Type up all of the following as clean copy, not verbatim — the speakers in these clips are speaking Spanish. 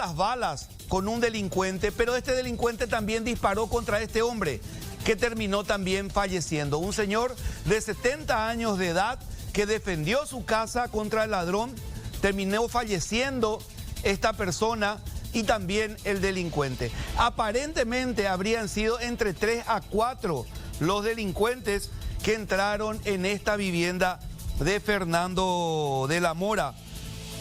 las balas con un delincuente, pero este delincuente también disparó contra este hombre, que terminó también falleciendo. Un señor de 70 años de edad que defendió su casa contra el ladrón, terminó falleciendo esta persona y también el delincuente. Aparentemente habrían sido entre 3 a 4 los delincuentes que entraron en esta vivienda de Fernando de la Mora.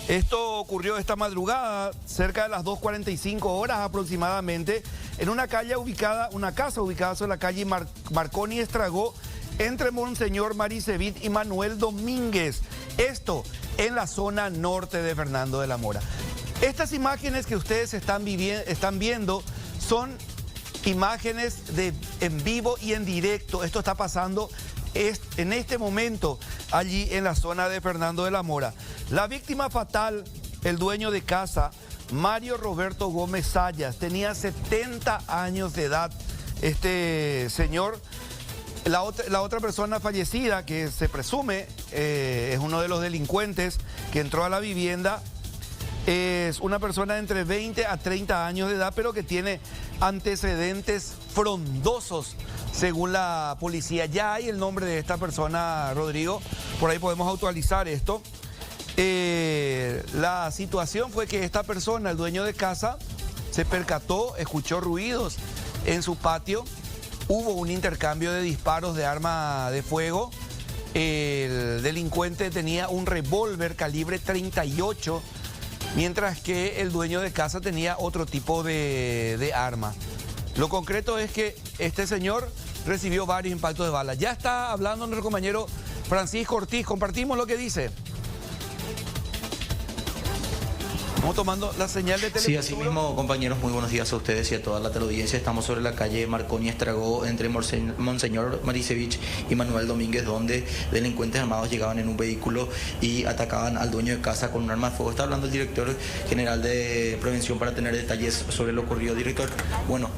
Esto ocurrió esta madrugada, cerca de las 2:45 horas aproximadamente, en una casa ubicada sobre la calle Marconi Estragó, entre Monseñor Maricevit y Manuel Domínguez. Esto en la zona norte de Fernando de la Mora. Estas imágenes que ustedes están viendo son imágenes en vivo y en directo. Esto está pasando en este momento allí en la zona de Fernando de la Mora. La víctima fatal, el dueño de casa, Mario Roberto Gómez Sayas, tenía 70 años de edad. Este señor, la otra persona fallecida, que se presume es uno de los delincuentes que entró a la vivienda, es una persona de entre 20 a 30 años de edad, pero que tiene antecedentes frondosos, según la policía. Ya hay el nombre de esta persona, Rodrigo, por ahí podemos actualizar esto. La situación fue que esta persona, el dueño de casa, se percató, escuchó ruidos en su patio, hubo un intercambio de disparos de arma de fuego. El delincuente tenía un revólver calibre 38, mientras que el dueño de casa tenía otro tipo de arma. Lo concreto es que este señor recibió varios impactos de bala. Ya está hablando nuestro compañero Francisco Ortiz, compartimos lo que dice. Estamos tomando la señal de televisión. Sí, así mismo, compañeros, muy buenos días a ustedes y a toda la teleaudiencia. Estamos sobre la calle Marconi Estragó, entre Monseñor Maricevich y Manuel Domínguez, donde delincuentes armados llegaban en un vehículo y atacaban al dueño de casa con un arma de fuego. Está hablando el director general de prevención para tener detalles sobre lo ocurrido. Director, bueno,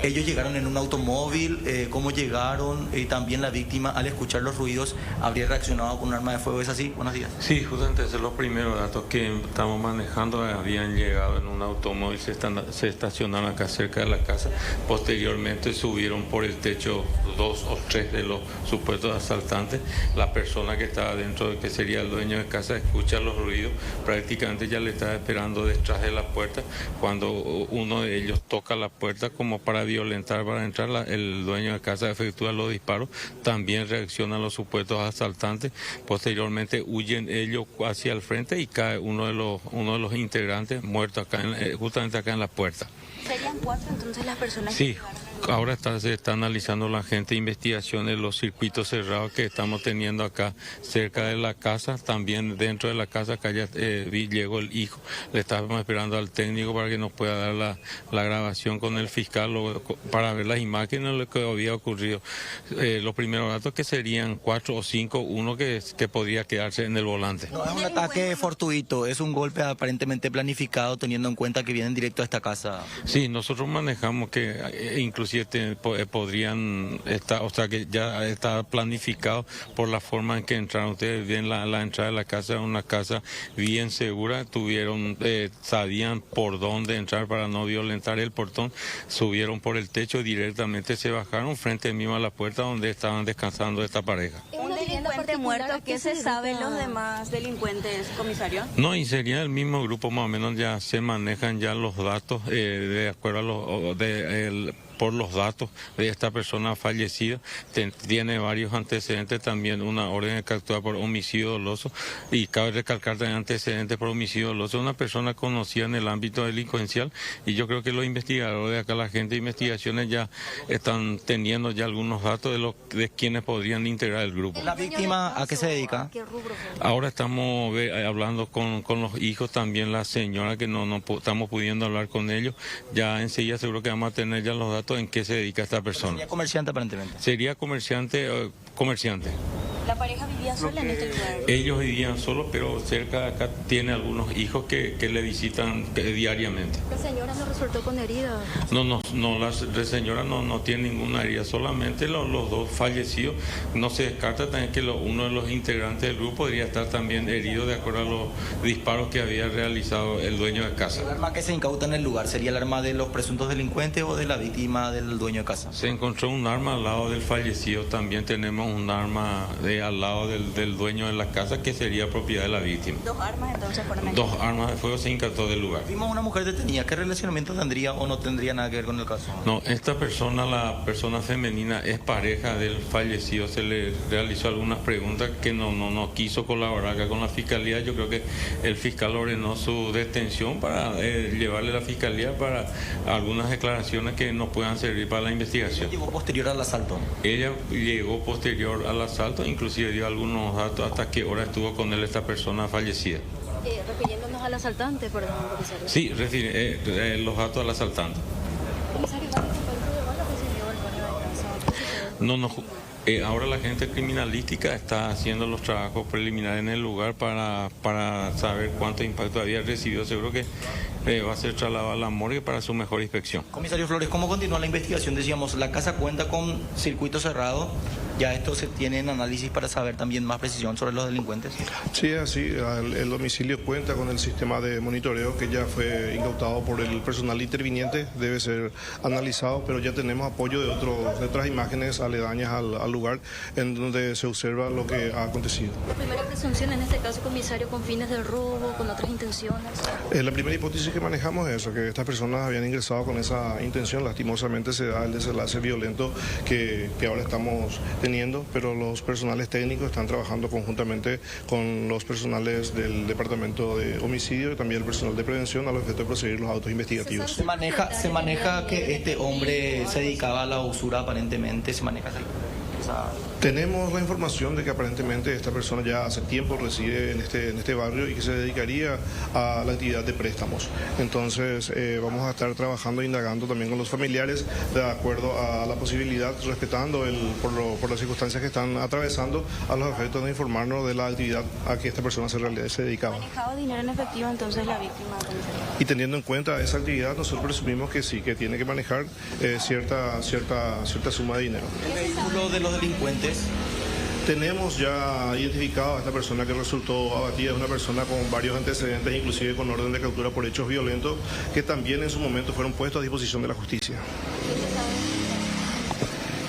ellos llegaron en un automóvil, cómo llegaron, y también la víctima, al escuchar los ruidos, habría reaccionado con un arma de fuego. ¿Es así? Buenos días. Sí, justamente esos son los primeros datos que estamos manejando. Habían llegado en un automóvil, se estacionaron acá cerca de la casa. Posteriormente subieron por el techo 2 o 3 de los supuestos asaltantes. La persona que estaba dentro, que sería el dueño de casa, escucha los ruidos. Prácticamente ya le estaba esperando detrás de la puerta. Cuando uno de ellos toca la puerta como para violentar, para entrar, el dueño de casa efectúa los disparos. También reaccionan los supuestos asaltantes. Posteriormente huyen ellos hacia el frente y cae uno de los integrantes muerto acá justamente acá en la puerta. ¿Serían 4 entonces las personas? Sí. Ahora se está analizando la gente investigaciones, los circuitos cerrados que estamos teniendo acá cerca de la casa, también dentro de la casa. Acá ya llegó el hijo, le estábamos esperando al técnico para que nos pueda dar la grabación con el fiscal para ver las imágenes de lo que había ocurrido. Los primeros datos que serían 4 o 5, uno que podría quedarse en el volante. No es un ataque fortuito, es un golpe aparentemente planificado, teniendo en cuenta que vienen directo a esta casa. Sí, nosotros manejamos que inclusive podrían estar, o sea que ya está planificado por la forma en que entraron. Ustedes ven la entrada de la casa, es una casa bien segura, sabían por dónde entrar para no violentar el portón, subieron por el techo, directamente se bajaron frente mismo a la puerta donde estaban descansando esta pareja. ¿Un delincuente muerto? ¿Qué se sabe los demás delincuentes, comisario? No, y sería el mismo grupo, más o menos ya se manejan ya los datos de acuerdo a por los datos de esta persona fallecida. Tiene varios antecedentes, también una orden de captura por homicidio doloso, y cabe recalcar también antecedentes por homicidio doloso. Una persona conocida en el ámbito delincuencial, y yo creo que los investigadores de acá, la gente de investigaciones, ya están teniendo ya algunos datos de quienes podrían integrar el grupo. ¿La víctima a qué se dedica? Ahora estamos hablando con los hijos, también la señora, que no estamos pudiendo hablar con ellos. Ya enseguida seguro que vamos a tener ya los datos en qué se dedica esta persona. ¿Sería comerciante aparentemente? Sería comerciante. ¿La pareja vivía sola en este lugar? Ellos vivían solos, pero cerca de acá tiene algunos hijos que le visitan diariamente. ¿La señora no resultó con heridas? No, la señora no tiene ninguna herida, solamente los dos fallecidos. No se descarta también que uno de los integrantes del grupo podría estar también herido de acuerdo a los disparos que había realizado el dueño de casa. ¿El arma que se incauta en el lugar sería el arma de los presuntos delincuentes o de la víctima del dueño de casa? Se encontró un arma al lado del fallecido, también tenemos un arma al lado del dueño de la casa que sería propiedad de la víctima. ¿Dos armas entonces fueron? Dos armas de fuego se incautó del lugar. Vimos una mujer detenida, ¿qué relacionamiento tendría o no tendría nada que ver con el caso? No, esta persona, la persona femenina, es pareja del fallecido. Se le realizó algunas preguntas que no quiso colaborar acá con la fiscalía. Yo creo que el fiscal ordenó su detención para llevarle a la fiscalía para algunas declaraciones que nos puedan servir para la investigación. ¿Llegó posterior al asalto? Ella llegó posterior al asalto, inclusive dio algunos datos hasta qué hora estuvo con él esta persona fallecida. Refiriéndonos al asaltante, perdón, comisario. Sí, los datos al asaltante. Comisario, ¿cuál es el bala que se dio el dueño de casa? Ahora la gente criminalística está haciendo los trabajos preliminares en el lugar para saber cuánto impacto había recibido. Seguro que va a ser trasladado a la morgue para su mejor inspección. Comisario Flores, ¿cómo continúa la investigación? Decíamos, la casa cuenta con circuito cerrado. ¿Ya esto se tiene en análisis para saber también más precisión sobre los delincuentes? Sí, así. El domicilio cuenta con el sistema de monitoreo que ya fue incautado por el personal interviniente. Debe ser analizado, pero ya tenemos apoyo de otras imágenes aledañas al lugar en donde se observa lo que ha acontecido. La primera presunción en este caso, comisario, con fines de robo, con otras intenciones. La primera hipótesis que manejamos es eso, que estas personas habían ingresado con esa intención. Lastimosamente se da el desenlace violento que ahora estamos teniendo, pero los personales técnicos están trabajando conjuntamente con los personales del Departamento de Homicidio y también el personal de prevención al objeto de proseguir los autos investigativos. Se maneja que este hombre se dedicaba a la usura aparentemente, se maneja esa... Tenemos la información de que aparentemente esta persona ya hace tiempo reside en este barrio y que se dedicaría a la actividad de préstamos. Entonces vamos a estar trabajando e indagando también con los familiares de acuerdo a la posibilidad, respetando por las circunstancias que están atravesando, a los efectos de informarnos de la actividad a que esta persona se dedicaba. ¿Manejaba dinero en efectivo entonces la víctima? Y teniendo en cuenta esa actividad, nosotros presumimos que sí, que tiene que manejar cierta suma de dinero. ¿El vehículo de los delincuentes? Tenemos ya identificado a esta persona que resultó abatida, es una persona con varios antecedentes, inclusive con orden de captura por hechos violentos, que también en su momento fueron puestos a disposición de la justicia.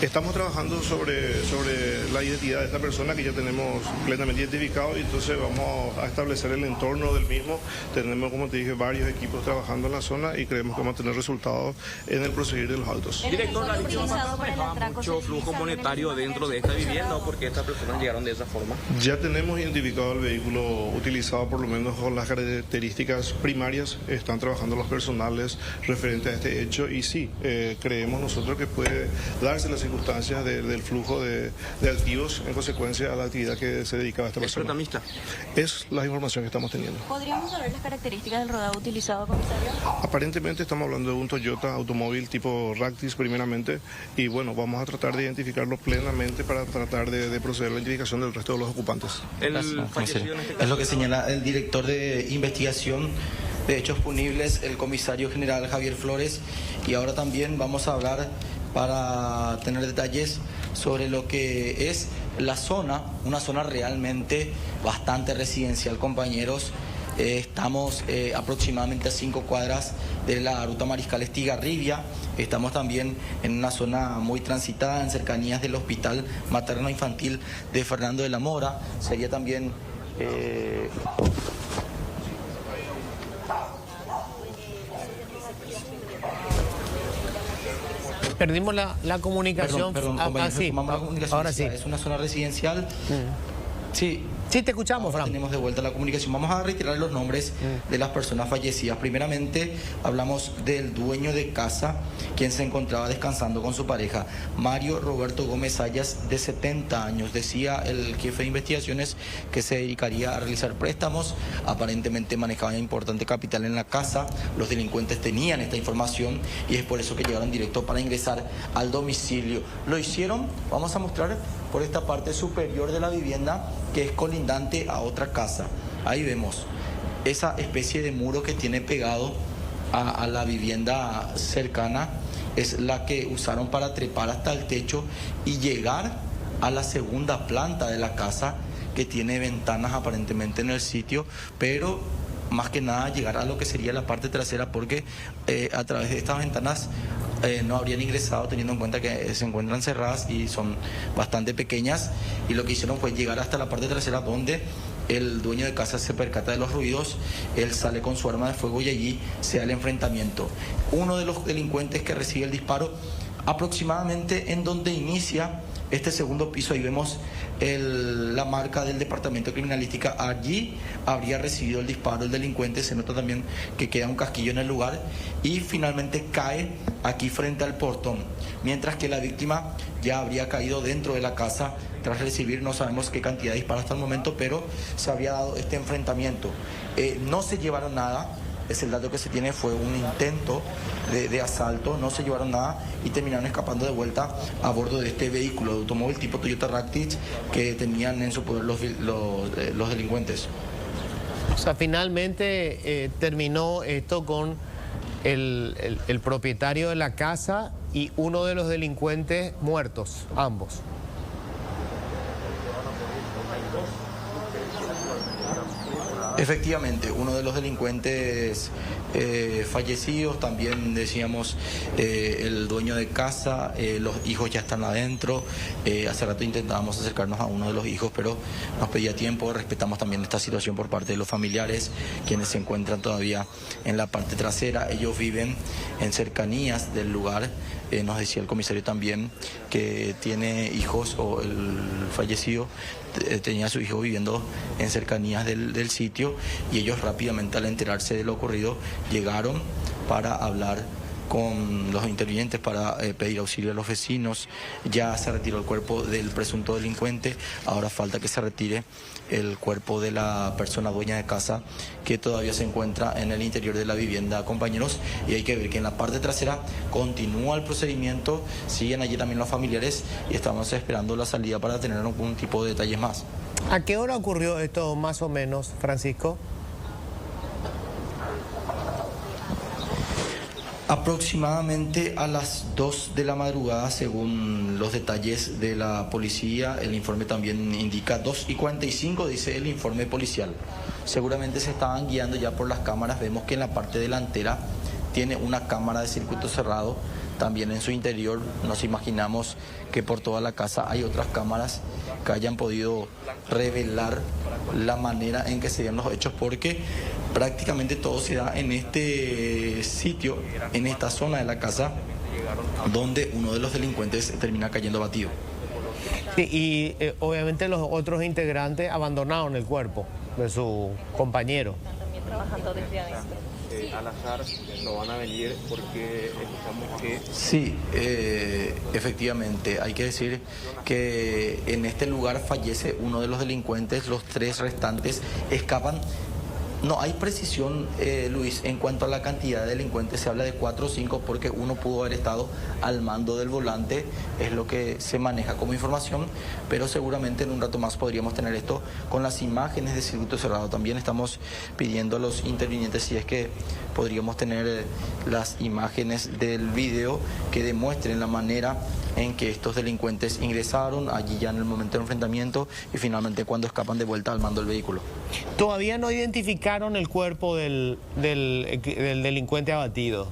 Estamos trabajando sobre la identidad de esta persona que ya tenemos plenamente identificado y entonces vamos a establecer el entorno del mismo. Tenemos, como te dije, varios equipos trabajando en la zona y creemos que vamos a tener resultados en el proseguir de los autos. Director, la víctima manejaba mucho flujo monetario dentro de esta vivienda, ¿o por qué estas personas llegaron de esa forma? Ya tenemos identificado el vehículo utilizado, por lo menos con las características primarias. Están trabajando los personales referentes a este hecho y sí, creemos nosotros que puede darse las circunstancias del flujo de activos en consecuencia a la actividad que se dedicaba a esta persona. ¿Es prestamista? Es la información que estamos teniendo. ¿Podríamos saber las características del rodado utilizado, comisario? Aparentemente estamos hablando de un Toyota automóvil tipo Ractis primeramente y bueno, vamos a tratar de identificarlo plenamente para tratar de proceder a la identificación del resto de los ocupantes. Es lo que señala el director de investigación de hechos punibles, el comisario general Javier Flores, y ahora también vamos a hablar para tener detalles sobre lo que es la zona, una zona realmente bastante residencial, compañeros. Estamos aproximadamente a 5 cuadras de la ruta Mariscal Estigarribia. Estamos también en una zona muy transitada, en cercanías del Hospital Materno Infantil de Fernando de la Mora. Sería también... Perdimos la comunicación. Perdón, Sí. tomamos la comunicación. Ahora sí. Es una zona residencial. Sí. Sí, te escuchamos, Fran. Tenemos de vuelta la comunicación. Vamos a retirar los nombres de las personas fallecidas. Primeramente, hablamos del dueño de casa, quien se encontraba descansando con su pareja, Mario Roberto Gómez Ayas, de 70 años. Decía el jefe de investigaciones que se dedicaría a realizar préstamos. Aparentemente manejaba importante capital en la casa. Los delincuentes tenían esta información y es por eso que llegaron directo para ingresar al domicilio. Lo hicieron, vamos a mostrar por esta parte superior de la vivienda que es colindante a otra casa. Ahí vemos esa especie de muro que tiene pegado a la vivienda cercana, es la que usaron para trepar hasta el techo y llegar a la segunda planta de la casa, que tiene ventanas aparentemente en el sitio, pero más que nada llegar a lo que sería la parte trasera, porque a través de estas ventanas no habrían ingresado, teniendo en cuenta que se encuentran cerradas y son bastante pequeñas, y lo que hicieron fue llegar hasta la parte trasera, donde el dueño de casa se percata de los ruidos, él sale con su arma de fuego y allí se da el enfrentamiento. Uno de los delincuentes que recibe el disparo, aproximadamente en donde inicia este segundo piso, ahí vemos la marca del departamento de criminalística, allí habría recibido el disparo el delincuente, se nota también que queda un casquillo en el lugar y finalmente cae aquí frente al portón, mientras que la víctima ya habría caído dentro de la casa tras recibir, no sabemos qué cantidad de disparos hasta el momento, pero se había dado este enfrentamiento. No se llevaron nada. Es el dato que se tiene, fue un intento de asalto, no se llevaron nada y terminaron escapando de vuelta a bordo de este vehículo de automóvil tipo Toyota Raktich que tenían en su poder los delincuentes. O sea, finalmente terminó esto con el propietario de la casa y uno de los delincuentes muertos, ambos. Efectivamente, uno de los delincuentes fallecidos, también decíamos el dueño de casa, los hijos ya están adentro. Hace rato intentábamos acercarnos a uno de los hijos, pero nos pedía tiempo. Respetamos también esta situación por parte de los familiares, quienes se encuentran todavía en la parte trasera. Ellos viven en cercanías del lugar. Nos decía el comisario también que tiene hijos, o el fallecido tenía a su hijo viviendo en cercanías del sitio, y ellos rápidamente, al enterarse de lo ocurrido, llegaron para hablar con los intervinientes, para pedir auxilio a los vecinos. Ya se retiró el cuerpo del presunto delincuente, ahora falta que se retire el cuerpo de la persona dueña de casa, que todavía se encuentra en el interior de la vivienda, compañeros, y hay que ver que en la parte trasera continúa el procedimiento, siguen allí también los familiares y estamos esperando la salida para tener algún tipo de detalles más. ¿A qué hora ocurrió esto más o menos, Francisco? Aproximadamente a las 2 de la madrugada, según los detalles de la policía. El informe también indica 2:45, dice el informe policial. Seguramente se estaban guiando ya por las cámaras. Vemos que en la parte delantera tiene una cámara de circuito cerrado. También en su interior nos imaginamos que por toda la casa hay otras cámaras que hayan podido revelar la manera en que se dieron los hechos, porque prácticamente todo se da en este sitio, en esta zona de la casa, donde uno de los delincuentes termina cayendo abatido. Sí, y obviamente los otros integrantes abandonaron el cuerpo de su compañero. También trabajando desde adentro. Al azar no van a venir porque escuchamos que... Sí, efectivamente, hay que decir que en este lugar fallece uno de los delincuentes, los 3 restantes escapan. No hay precisión, Luis, en cuanto a la cantidad de delincuentes. Se habla de 4 o 5 porque uno pudo haber estado al mando del volante, es lo que se maneja como información, pero seguramente en un rato más podríamos tener esto con las imágenes de circuito cerrado. También estamos pidiendo a los intervinientes si es que podríamos tener las imágenes del video que demuestren la manera en que estos delincuentes ingresaron allí ya en el momento del enfrentamiento y finalmente cuando escapan de vuelta al mando del vehículo. Todavía no identificaron el cuerpo del delincuente abatido.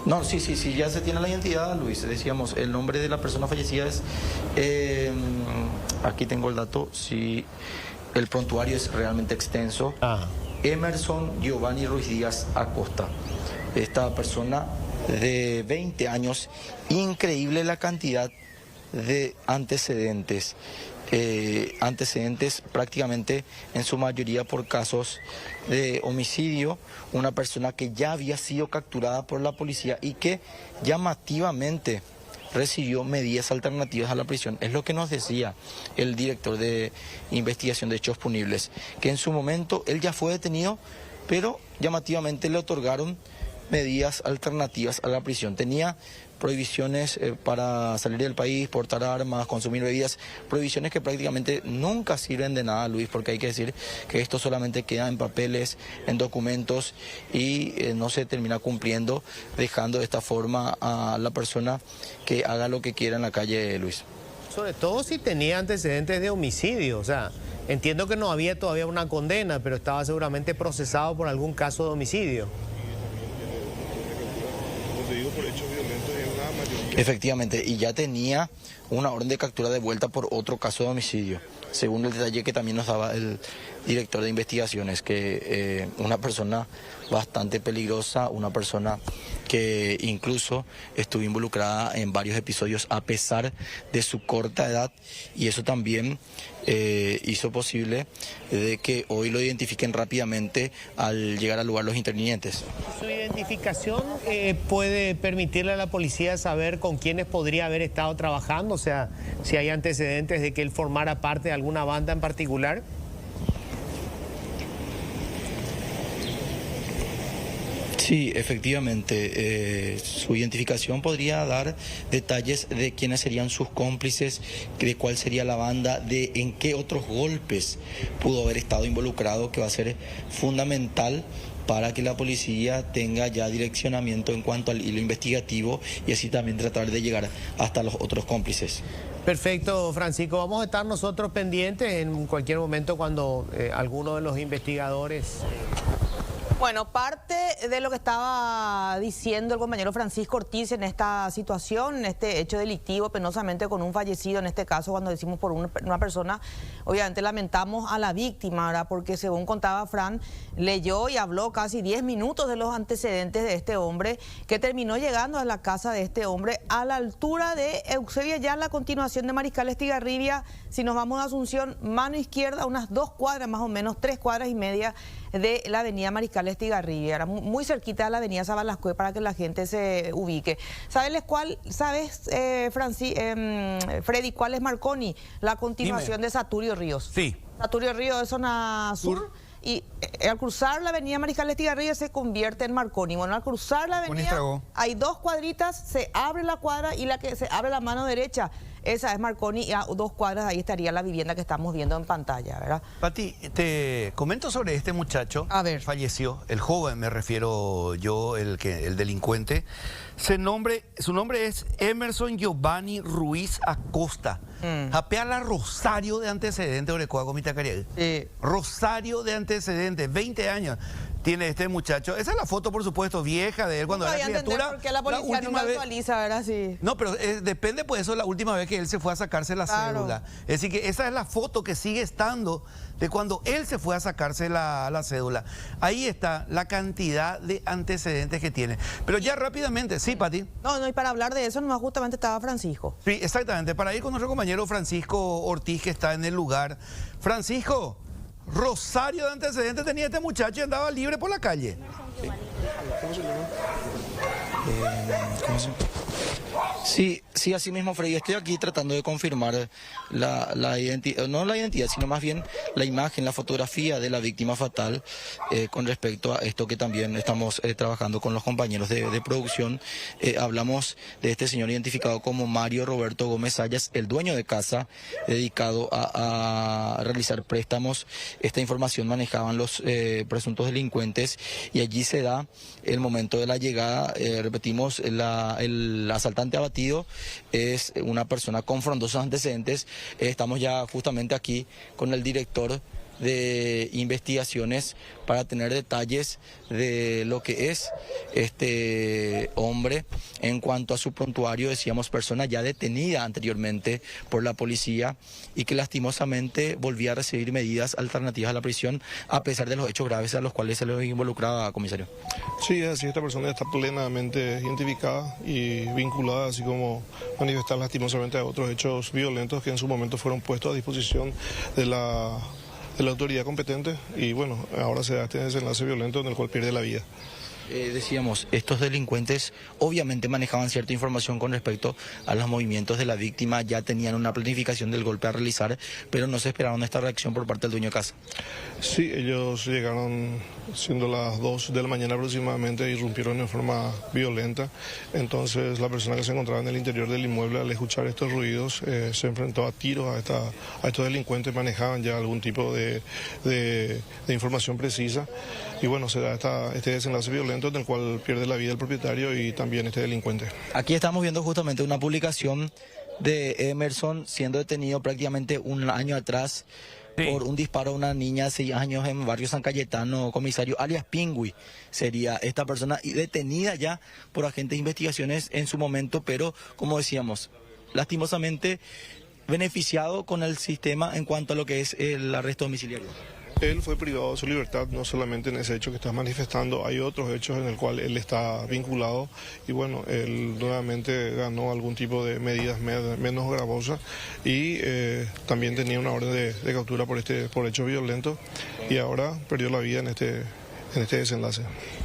No, sí, ya se tiene la identidad, Luis. Decíamos, el nombre de la persona fallecida es... aquí tengo el dato, sí, el prontuario es realmente extenso. Emerson Giovanni Ruiz Díaz Acosta. Esta persona de 20 años, increíble la cantidad de antecedentes. Antecedentes prácticamente en su mayoría por casos de homicidio, una persona que ya había sido capturada por la policía y que llamativamente recibió medidas alternativas a la prisión. Es lo que nos decía el director de investigación de hechos punibles, que en su momento él ya fue detenido, pero llamativamente le otorgaron medidas alternativas a la prisión. Tenía prohibiciones para salir del país, portar armas, consumir bebidas, prohibiciones que prácticamente nunca sirven de nada, Luis, porque hay que decir que esto solamente queda en papeles, en documentos y no se termina cumpliendo, dejando de esta forma a la persona que haga lo que quiera en la calle, Luis. Sobre todo si tenía antecedentes de homicidio, o sea, entiendo que no había todavía una condena, pero estaba seguramente procesado por algún caso de homicidio. Efectivamente, y ya tenía una orden de captura de vuelta por otro caso de homicidio, según el detalle que también nos daba el director de investigaciones, que una persona bastante peligrosa, una persona que incluso estuvo involucrada en varios episodios a pesar de su corta edad, y eso también hizo posible de que hoy lo identifiquen rápidamente al llegar al lugar los intervinientes. ¿Su identificación puede permitirle a la policía saber con quiénes podría haber estado trabajando? O sea, si hay antecedentes de que él formara parte de alguna banda en particular. Sí, efectivamente, su identificación podría dar detalles de quiénes serían sus cómplices, de cuál sería la banda, de en qué otros golpes pudo haber estado involucrado, que va a ser fundamental para que la policía tenga ya direccionamiento en cuanto al hilo investigativo y así también tratar de llegar hasta los otros cómplices. Perfecto, Francisco. Vamos a estar nosotros pendientes en cualquier momento cuando alguno de los investigadores... Bueno, parte de lo que estaba diciendo el compañero Francisco Ortiz en esta situación, en este hecho delictivo, penosamente con un fallecido, en este caso cuando decimos por una persona, obviamente lamentamos a la víctima, ¿verdad? Porque según contaba Fran, leyó y habló casi 10 minutos de los antecedentes de este hombre, que terminó llegando a la casa de este hombre a la altura de Eusebio Ayala, a continuación de Mariscal Estigarribia. Si nos vamos a Asunción, mano izquierda, unas 2 cuadras más o menos, 3 cuadras y media de la avenida Mariscal Estigarribia, era muy cerquita de la avenida Sabalascue, para que la gente se ubique. ¿Sabes Freddy, cuál es Marconi? La continuación Dime. de Saturio Ríos. Sí. Saturio Ríos es zona sur. Y al cruzar la avenida Mariscal Estigarribia se convierte en Marconi. Bueno, al cruzar la avenida hay 2 cuadritas, se abre la cuadra y la que se abre la mano derecha, esa es Marconi, y a 2 cuadras ahí estaría la vivienda que estamos viendo en pantalla, ¿verdad? Pati, te comento sobre este muchacho. A ver. Falleció, el joven me refiero yo, el delincuente. Su nombre es Emerson Giovanni Ruiz Acosta. Japea Rosario de antecedentes, Orecoa Comitacaria. Rosario de antecedentes, 20 años tiene este muchacho. Esa es la foto, por supuesto, vieja de él cuando era criatura. Porque la policía nunca actualiza, ¿verdad? Sí. No, pero depende, pues eso es la última vez que él se fue a sacarse la cédula. Es decir, que esa es la foto que sigue estando de cuando él se fue a sacarse la cédula. Ahí está la cantidad de antecedentes que tiene. Pero ya rápidamente, sí, Pati. No, y para hablar de eso nomás justamente estaba Francisco. Sí, exactamente. Para ir con nuestro compañero Francisco Ortiz, que está en el lugar. Francisco, Rosario de antecedentes tenía este muchacho y andaba libre por la calle. ¿Cómo se llama? Sí, así mismo, Freddy. Estoy aquí tratando de confirmar la identidad, no la identidad, sino más bien la imagen, la fotografía de la víctima fatal con respecto a esto que también estamos trabajando con los compañeros de producción. Hablamos de este señor identificado como Mario Roberto Gómez Sayas, el dueño de casa dedicado a realizar préstamos. Esta información manejaban los presuntos delincuentes y allí se da el momento de la llegada. Repetimos, el asaltante abatido es una persona con frondosos antecedentes. Estamos ya justamente aquí con el director de investigaciones para tener detalles de lo que es este hombre en cuanto a su prontuario. Decíamos, persona ya detenida anteriormente por la policía y que lastimosamente volvía a recibir medidas alternativas a la prisión a pesar de los hechos graves a los cuales se le involucraba, comisario. Sí, así, esta persona está plenamente identificada y vinculada, así como manifestar lastimosamente a otros hechos violentos que en su momento fueron puestos a disposición de la autoridad competente, y bueno, ahora se da este desenlace violento en el cual pierde la vida. Decíamos, estos delincuentes obviamente manejaban cierta información con respecto a los movimientos de la víctima, ya tenían una planificación del golpe a realizar, pero no se esperaban esta reacción por parte del dueño de casa. Sí, ellos llegaron siendo las 2 de la mañana aproximadamente e irrumpieron en forma violenta. Entonces la persona que se encontraba en el interior del inmueble, al escuchar estos ruidos, se enfrentó a tiros a estos delincuentes. Manejaban ya algún tipo de información precisa. Y bueno, se da este desenlace violento en el cual pierde la vida el propietario y también este delincuente. Aquí estamos viendo justamente una publicación de Emerson siendo detenido prácticamente un año atrás por un disparo a una niña de 6 años en barrio San Cayetano, comisario alias Pingüi. Sería esta persona detenida ya por agentes de investigaciones en su momento, pero como decíamos, lastimosamente beneficiado con el sistema en cuanto a lo que es el arresto domiciliario. Él fue privado de su libertad, no solamente en ese hecho que estás manifestando, hay otros hechos en el cual él está vinculado y bueno, él nuevamente ganó algún tipo de medidas menos gravosas y también tenía una orden de captura por hecho violento y ahora perdió la vida en este desenlace.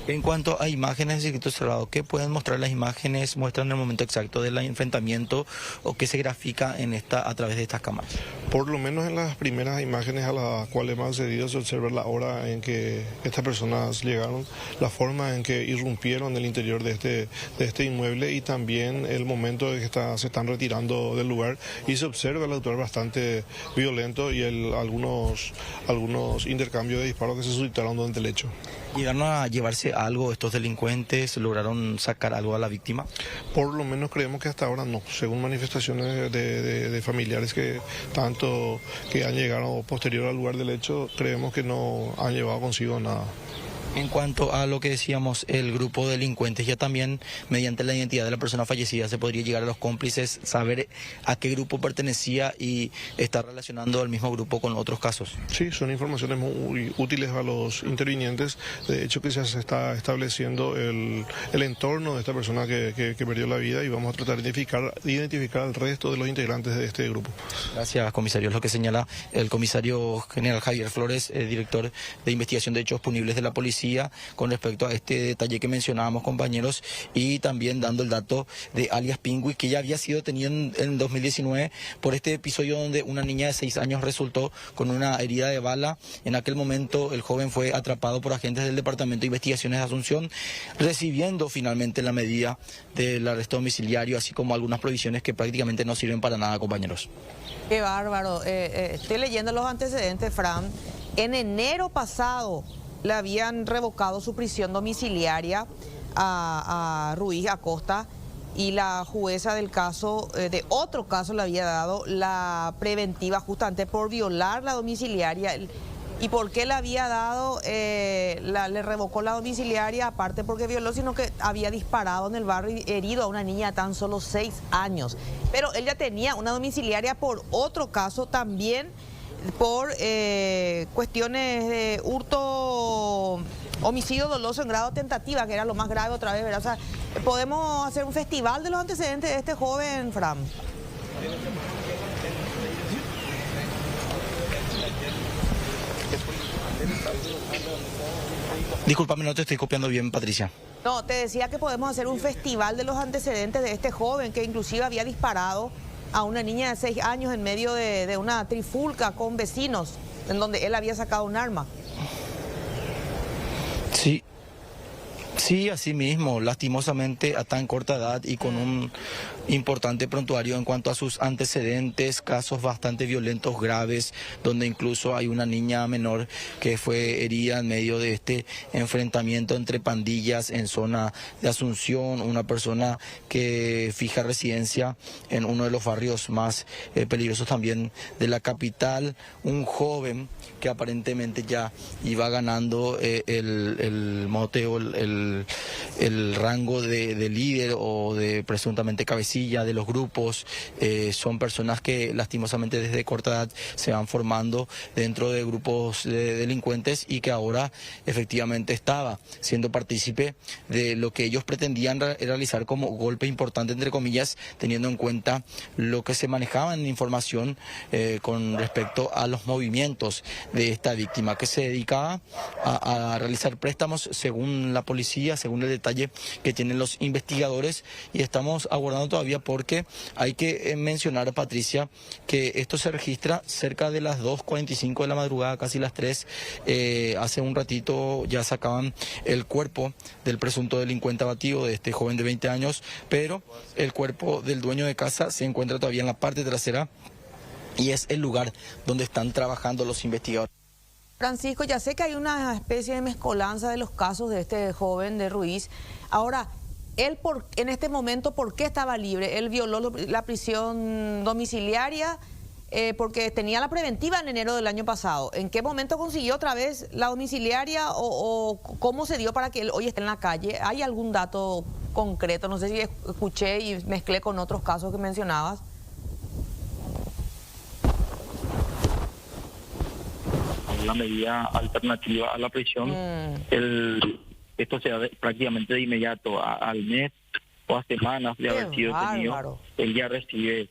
En cuanto a imágenes de circuito cerrado, ¿qué pueden mostrar las imágenes? ¿Muestran el momento exacto del enfrentamiento o qué se grafica a través de estas cámaras? Por lo menos en las primeras imágenes a las cuales hemos accedido se observa la hora en que estas personas llegaron, la forma en que irrumpieron el interior de este inmueble y también el momento en que se están retirando del lugar y se observa el autor bastante violento y algunos intercambios de disparos que se suscitaron durante el hecho. ¿Llegaron a llevarse algo estos delincuentes? ¿Lograron sacar algo a la víctima? Por lo menos creemos que hasta ahora no, según manifestaciones de familiares que han llegado posterior al lugar del hecho, creemos que no han llevado consigo nada. En cuanto a lo que decíamos, el grupo de delincuentes, ya también mediante la identidad de la persona fallecida se podría llegar a los cómplices, saber a qué grupo pertenecía y estar relacionando al mismo grupo con otros casos. Sí, son informaciones muy útiles a los intervinientes. De hecho que se está estableciendo el entorno de esta persona que perdió la vida y vamos a tratar de identificar al resto de los integrantes de este grupo. Gracias, comisario. Es lo que señala el comisario general Javier Flores, director de investigación de hechos punibles de la policía, con respecto a este detalle que mencionábamos, compañeros, y también dando el dato de alias Pingüi, que ya había sido detenido en 2019 por este episodio donde una niña de 6 años resultó con una herida de bala. En aquel momento el joven fue atrapado por agentes del Departamento de Investigaciones de Asunción, recibiendo finalmente la medida del arresto domiciliario, así como algunas provisiones que prácticamente no sirven para nada, compañeros. Qué bárbaro. Estoy leyendo los antecedentes, Fran. En enero pasado le habían revocado su prisión domiciliaria a Ruiz Acosta y la jueza del caso, de otro caso, le había dado la preventiva justamente por violar la domiciliaria. ¿Y por qué le había dado, le revocó la domiciliaria? Aparte porque violó, sino que había disparado en el barrio y herido a una niña de tan solo 6 años. Pero él ya tenía una domiciliaria por otro caso también, por cuestiones de hurto, homicidio doloso en grado tentativa, que era lo más grave otra vez, ¿verdad? O sea, podemos hacer un festival de los antecedentes de este joven, Fran. Discúlpame, no te estoy copiando bien, Patricia. No, te decía que podemos hacer un festival de los antecedentes de este joven que inclusive había disparado a una niña de 6 años en medio de una trifulca con vecinos, en donde él había sacado un arma. Sí, así mismo, lastimosamente a tan corta edad y con un importante prontuario en cuanto a sus antecedentes, casos bastante violentos, graves, donde incluso hay una niña menor que fue herida en medio de este enfrentamiento entre pandillas en zona de Asunción, una persona que fija residencia en uno de los barrios más peligrosos también de la capital, un joven que aparentemente ya iba ganando el moteo, el rango de líder o de presuntamente cabecilla de los grupos. Son personas que lastimosamente desde corta edad se van formando dentro de grupos de delincuentes y que ahora efectivamente estaba siendo partícipe de lo que ellos pretendían realizar como golpe importante, entre comillas, teniendo en cuenta lo que se manejaba en información con respecto a los movimientos de esta víctima, que se dedicaba a realizar préstamos, según la policía, policía, según el detalle que tienen los investigadores, y estamos aguardando todavía porque hay que mencionar, Patricia, que esto se registra cerca de las 2:45 de la madrugada, casi las 3. Hace un ratito ya sacaban el cuerpo del presunto delincuente abatido, de este joven de 20 años, pero el cuerpo del dueño de casa se encuentra todavía en la parte trasera y es el lugar donde están trabajando los investigadores. Francisco, ya sé que hay una especie de mezcolanza de los casos de este joven de Ruiz. Ahora, él en este momento, ¿por qué estaba libre? Él violó la prisión domiciliaria porque tenía la preventiva en enero del año pasado. ¿En qué momento consiguió otra vez la domiciliaria o cómo se dio para que él hoy esté en la calle? ¿Hay algún dato concreto? No sé si escuché y mezclé con otros casos que mencionabas. La medida alternativa a la prisión, esto se da prácticamente de inmediato, al mes o a semanas de haber sido detenido, él ya recibe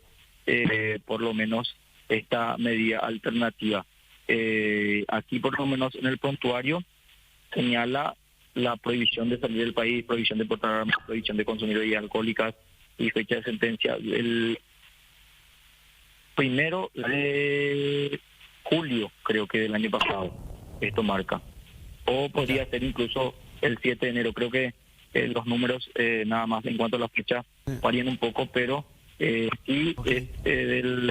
por lo menos esta medida alternativa. Aquí por lo menos en el prontuario señala la prohibición de salir del país, prohibición de portar armas, prohibición de consumir bebidas alcohólicas y fecha de sentencia. El 1 de julio, creo que del año pasado, esto marca. O podría ser incluso el 7 de enero. Creo que los números, nada más en cuanto a la fecha, varían un poco, pero sí del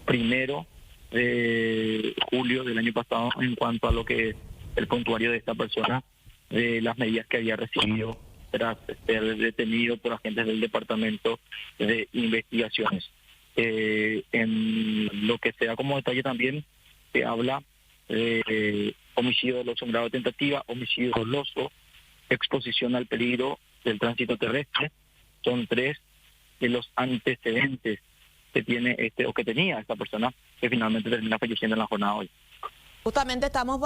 1 de julio del año pasado, en cuanto a lo que es el prontuario de esta persona, de las medidas que había recibido tras ser detenido por agentes del Departamento de Investigaciones. En lo que se da como detalle también se habla de homicidio doloso en grado de tentativa, homicidio doloso, exposición al peligro del tránsito terrestre. Son 3 de los antecedentes que tiene o que tenía esta persona, que finalmente termina falleciendo en la jornada de hoy. Justamente estamos